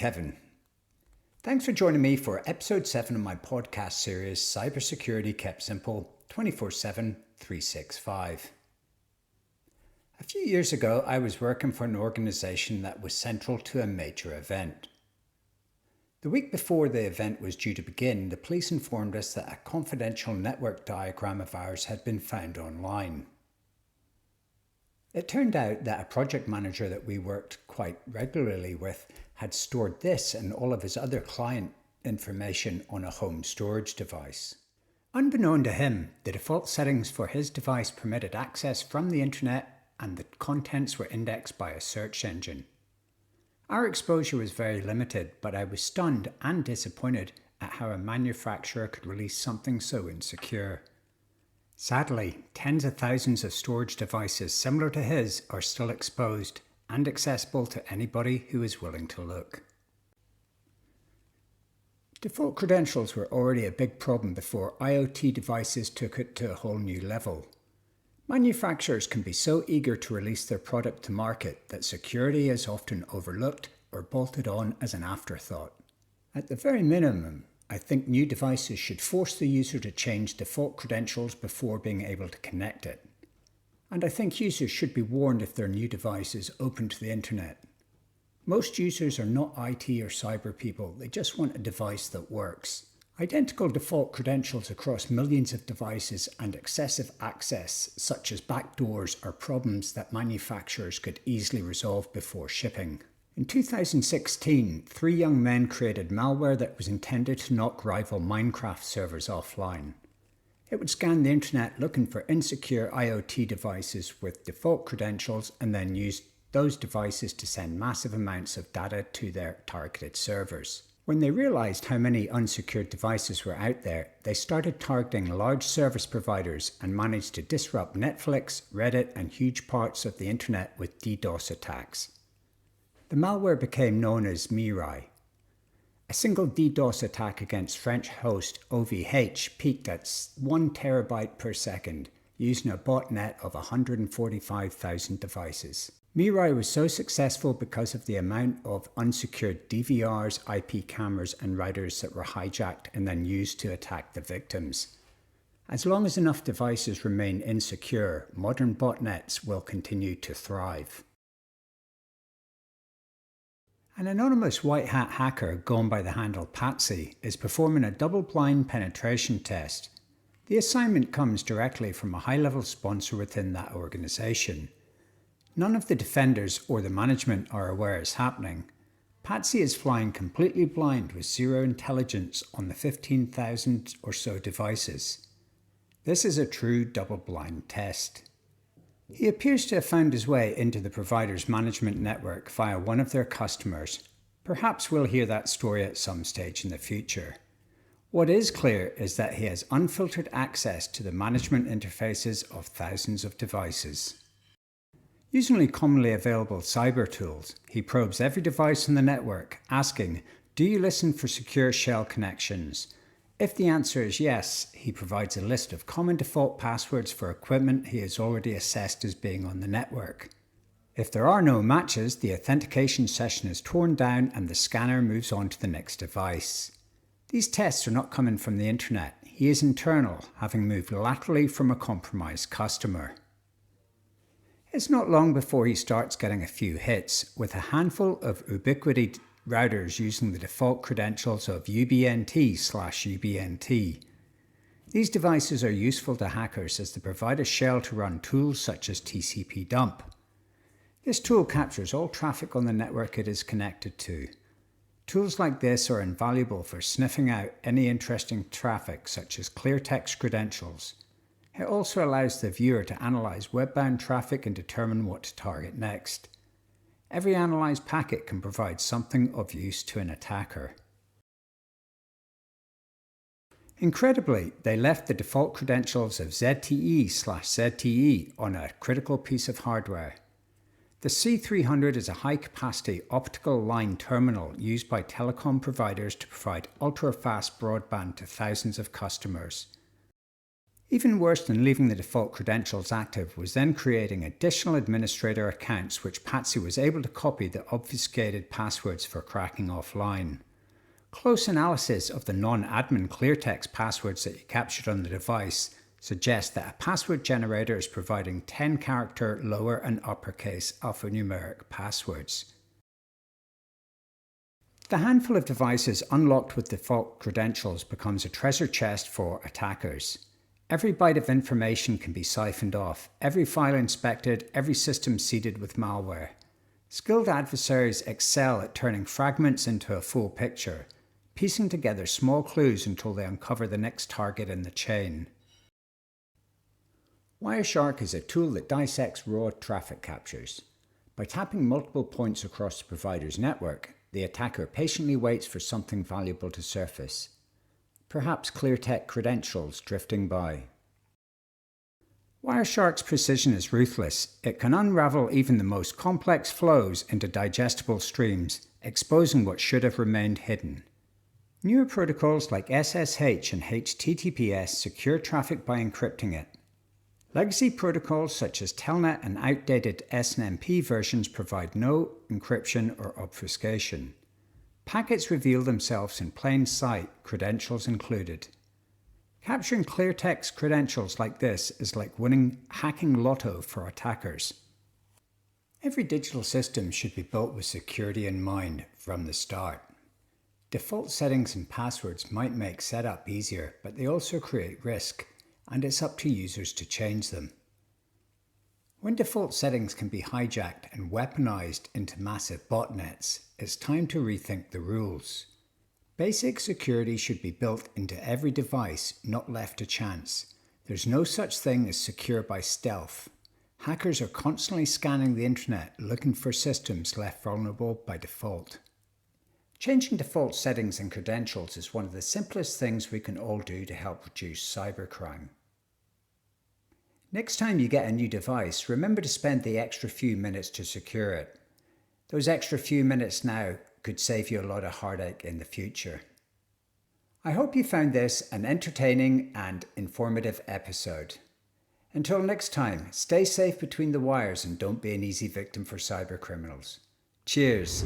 Kevin. Thanks for joining me for episode 7 of my podcast series, Cybersecurity Kept Simple, 24/7, 365. A few years ago, I was working for an organization that was central to a major event. The week before the event was due to begin, the police informed us that a confidential network diagram of ours had been found online. It turned out that a project manager that we worked quite regularly with had stored this and all of his other client information on a home storage device. Unbeknown to him, the default settings for his device permitted access from the internet and the contents were indexed by a search engine. Our exposure was very limited, but I was stunned and disappointed at how a manufacturer could release something so insecure. Sadly, tens of thousands of storage devices similar to his are still exposed and accessible to anybody who is willing to look. Default credentials were already a big problem before IoT devices took it to a whole new level. Manufacturers can be so eager to release their product to market that security is often overlooked or bolted on as an afterthought. At the very minimum, I think new devices should force the user to change default credentials before being able to connect it. And I think users should be warned if their new device is open to the internet. Most users are not IT or cyber people, they just want a device that works. Identical default credentials across millions of devices and excessive access, such as backdoors, are problems that manufacturers could easily resolve before shipping. In 2016, 3 young men created malware that was intended to knock rival Minecraft servers offline. It would scan the internet looking for insecure IoT devices with default credentials and then use those devices to send massive amounts of data to their targeted servers. When they realized how many unsecured devices were out there, they started targeting large service providers and managed to disrupt Netflix, Reddit, and huge parts of the internet with DDoS attacks. The malware became known as Mirai. A single DDoS attack against French host OVH peaked at 1 terabyte per second, using a botnet of 145,000 devices. Mirai was so successful because of the amount of unsecured DVRs, IP cameras, and routers that were hijacked and then used to attack the victims. As long as enough devices remain insecure, modern botnets will continue to thrive. An anonymous white hat hacker, gone by the handle Patsy, is performing a double-blind penetration test. The assignment comes directly from a high-level sponsor within that organization. None of the defenders or the management are aware it's happening. Patsy is flying completely blind with zero intelligence on the 15,000 or so devices. This is a true double-blind test. He appears to have found his way into the provider's management network via one of their customers. Perhaps we'll hear that story at some stage in the future. What is clear is that he has unfiltered access to the management interfaces of thousands of devices. Using commonly available cyber tools, he probes every device on the network, asking, "Do you listen for secure shell connections?" If the answer is yes, he provides a list of common default passwords for equipment he has already assessed as being on the network. If there are no matches, the authentication session is torn down and the scanner moves on to the next device. These tests are not coming from the internet. He is internal, having moved laterally from a compromised customer. It's not long before he starts getting a few hits, with a handful of ubiquity routers using the default credentials of UBNT/UBNT. These devices are useful to hackers as they provide a shell to run tools such as TCP dump. This tool captures all traffic on the network it is connected to. Tools like this are invaluable for sniffing out any interesting traffic such as clear text credentials. It also allows the viewer to analyze web-bound traffic and determine what to target next. Every analyzed packet can provide something of use to an attacker. Incredibly, they left the default credentials of ZTE/ZTE on a critical piece of hardware. The C300 is a high-capacity optical line terminal used by telecom providers to provide ultra-fast broadband to thousands of customers. Even worse than leaving the default credentials active was then creating additional administrator accounts which Patsy was able to copy the obfuscated passwords for cracking offline. Close analysis of the non-admin cleartext passwords that you captured on the device suggests that a password generator is providing 10-character lower and uppercase alphanumeric passwords. The handful of devices unlocked with default credentials becomes a treasure chest for attackers. Every byte of information can be siphoned off, every file inspected, every system seeded with malware. Skilled adversaries excel at turning fragments into a full picture, piecing together small clues until they uncover the next target in the chain. Wireshark is a tool that dissects raw traffic captures. By tapping multiple points across the provider's network, the attacker patiently waits for something valuable to surface. Perhaps cleartext credentials drifting by. Wireshark's precision is ruthless. It can unravel even the most complex flows into digestible streams, exposing what should have remained hidden. Newer protocols like SSH and HTTPS secure traffic by encrypting it. Legacy protocols such as Telnet and outdated SNMP versions provide no encryption or obfuscation. Packets reveal themselves in plain sight, credentials included. Capturing cleartext credentials like this is like winning hacking lotto for attackers. Every digital system should be built with security in mind from the start. Default settings and passwords might make setup easier, but they also create risk, and it's up to users to change them. When default settings can be hijacked and weaponized into massive botnets, it's time to rethink the rules. Basic security should be built into every device, not left to chance. There's no such thing as secure by stealth. Hackers are constantly scanning the internet looking for systems left vulnerable by default. Changing default settings and credentials is one of the simplest things we can all do to help reduce cybercrime. Next time you get a new device, remember to spend the extra few minutes to secure it. Those extra few minutes now could save you a lot of heartache in the future. I hope you found this an entertaining and informative episode. Until next time, stay safe between the wires and don't be an easy victim for cybercriminals. Cheers.